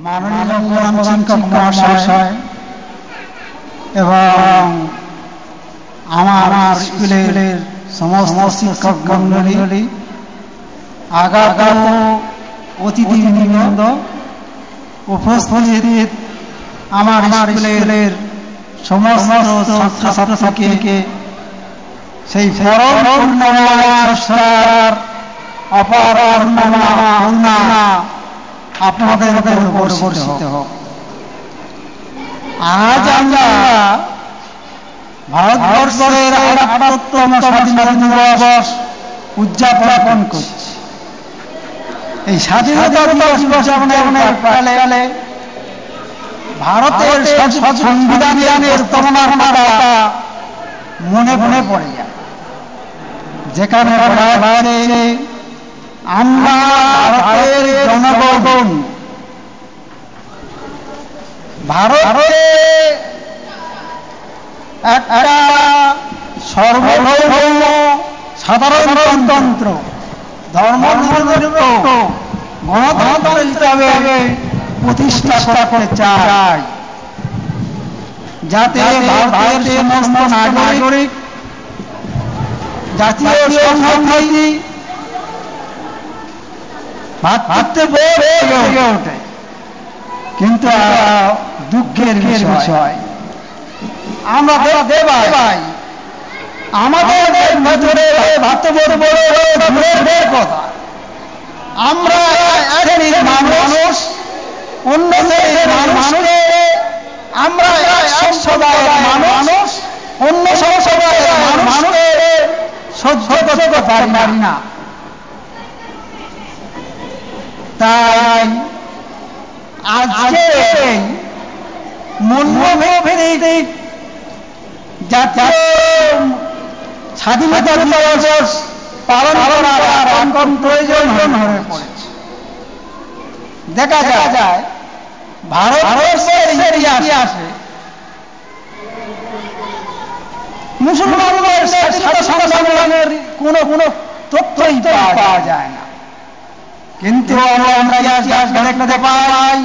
মাননীয় প্রধান শিক্ষক মহাশয় এবং আমার স্কুলের সমস্ত শিক্ষক মণ্ডলী, আগত অতিথিবৃন্দ, উপস্থিত আমার স্কুলের সমস্ত ছাত্রছাত্রীকে সেই অপার আপনাদের উপর বর্ষিত হোক। আজ আমরা ভারতবর্ষের ৭৮তম স্বাধীনতা দিবস উদযাপন করছি। এই স্বাধীনতা দিবস উদযাপনের কালে ভারতের সংবিধানের তরুণার মনে মনে পড়ে যায়, যেখানে আমরা ভারতের জনগণ ভারতে একটা সার্বভৌম সাধারণ গণতন্ত্র, ধর্মনিরপেক্ষ গণতন্ত্র হিসাবে প্রতিষ্ঠা করতে চাই, যাতে ভারতের সমস্ত নাগরিক জাতীয় সংহতি ওঠে। কিন্তু দুঃখের বিষয়, আমরা দেবাই আমাদের ভেতরে ভাবতে বড় কথা, আমরা মানুষ অন্য মানুষকে, আমরা সম্প্রদায়ের মানুষ অন্য সম্প্রদায়ের মানুষকে সহ্য করতে পারি না। তাই আজকে মূল্যভিত্তিক জাতীয় স্বাধীনতা দিবস পালন করার প্রয়োজন হয়ে পড়েছে। দেখা যায় ভারতবর্ষের ইতিহাসে মুসলমানদের সংগ্রামের কোনো তথ্যই পাওয়া যায় না, কিন্তু আমরা ইতিহাস দেখতে পাই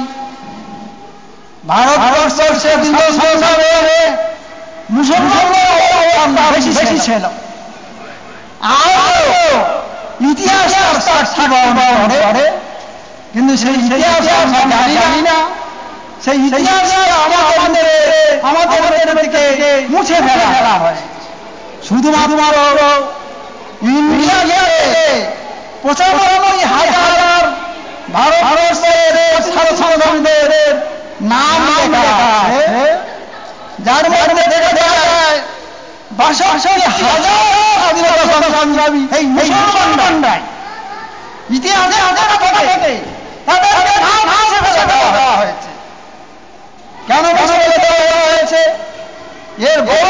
ভারতবর্ষের স্বাধীনতা সংগ্রামে মুসলমানদের বেশি ছিল। আরো ইতিহাস পড়ে, কিন্তু সেই ইতিহাস আমরা জানি না। সেই ইতিহাস আমাদের থেকে মুছে ফেলা হয়। শুধুমাত্র ইন্ডিয়াতে ৯৫,০০০ ভারতবর্ষের ছাত্রছাত্রীদের নাম লেখা আছে, যার মধ্যে দেখা যায় ৬২,০০০ স্বাধীনতা সংগ্রামী এই মুসলমানরাই। ইতিহাসে থাকে তাদের নাম মুছে দেওয়া হয়েছে। কেন মুছে দেওয়া হয়েছে? এর বড়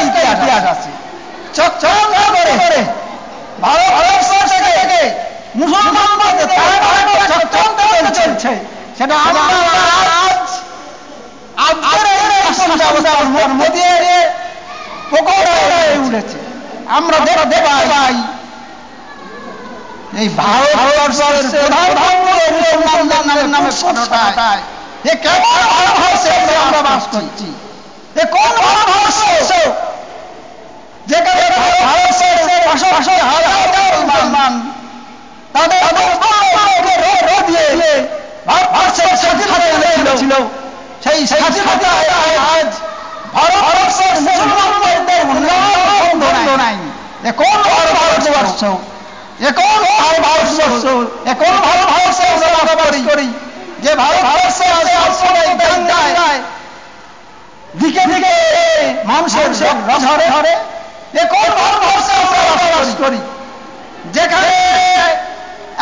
ইতিহাস আছে। চকচক করে ভারতবর্ষ থেকে মুসলমানদের চলছে, সেটা আমরা আজকের মধ্যে প্রকট হয়ে উঠেছে। আমরা দেখাই এই ভারতবর্ষের মুসলমানদের নামে পতাকায় এ কেমন ভারতবর্ষে আমরা বাস করছি? এ কোন ভারতবর্ষ যেখানে ভারতবর্ষের পাশাপাশি হাজার মুসলমান তাদের দিয়ে ভারতবর্ষের স্বাধীনতা ছিল। সেই স্বাধীনতায় আজ ভারতবর্ষের মুসলমানদের বন্ধ নাই। এ কোন ভারতবর্ষ? এ কোন ভারতবর্ষ? এ কোন ভারতবর্ষে আমরা বাস করি যে ভারতবর্ষে দাঙ্গায় দিকে দিকে মানুষের ধরে? এ কোন ভারতবর্ষে আমরা বাস করি যেখানে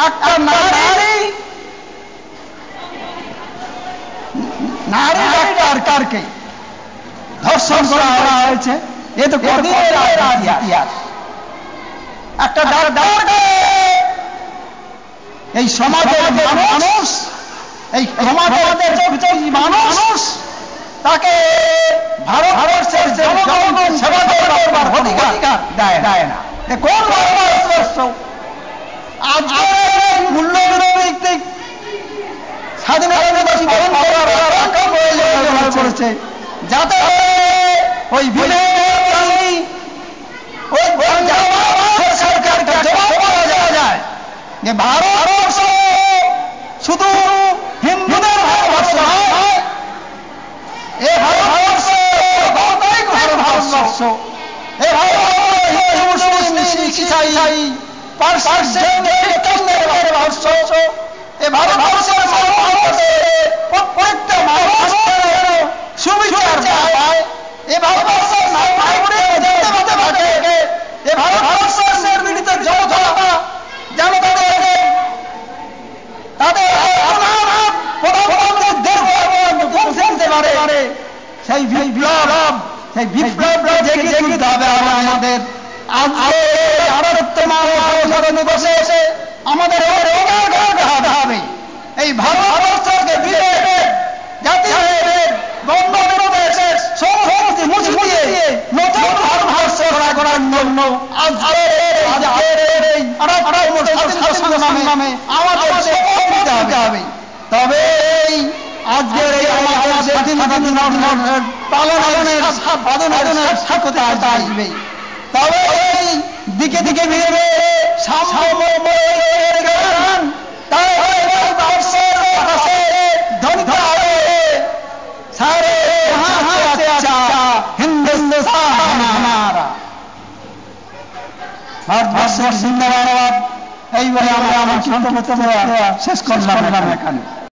একটা নারী ডাক্তারকে ধর্ষণ করা হয়েছে? এ তো ইতিহাস। একটা ডাক্তারকে এই সমাজের মানুষ, এই সমাজের মানুষ তাকে ভারতবর্ষের জনগণ সেবা করবার অধিকার দেয় না। এ কোন ভারতবর্ষ? আজকে মূল্যভিত্তিক স্বাধীনতা দিবস পালন করেছে, যাতে ওই সরকারকে জবাব দেওয়া যায় যে ভারতবর্ষ শুধু হিন্দুদের ভারতবর্ষ নয়, এ ভারতবর্ষ গণতান্ত্রিক ভারতবর্ষ, এ ভারতবর্ষ হিন্দু মুসলিম শিখ ইসাই ভারতবর্ষ, এ ভারতবর্ষের প্রত্যেকটা মানুষ সুবিচার পায়, এ ভারতবর্ষের নাগরিক দেখতে পারে, এ ভারতবর্ষের নির্মিত জনতা যেন তাদের ফেলতে পারে, সেই বিপ্লব জেগে তুলতে হবে আমাদের। আজকে বসে আমাদের হতে হবে এই ভারতবর্ষকে জাতির বন্ধের সমস্ত মুছে দিয়ে নতুন ভারতবর্ষ করার জন্য সংগ্রামে আমাদের দিতে হবে। তবে আজকের এই আমাদের পালনের সাক্ষতা আসবে। তবে এই দিকে দিকে ভেবে ভারতবর্ষ জিন্দাবাদ। এইভাবে আমরা আমার সংক্ষিপ্ত শেষ করলাম এখানে।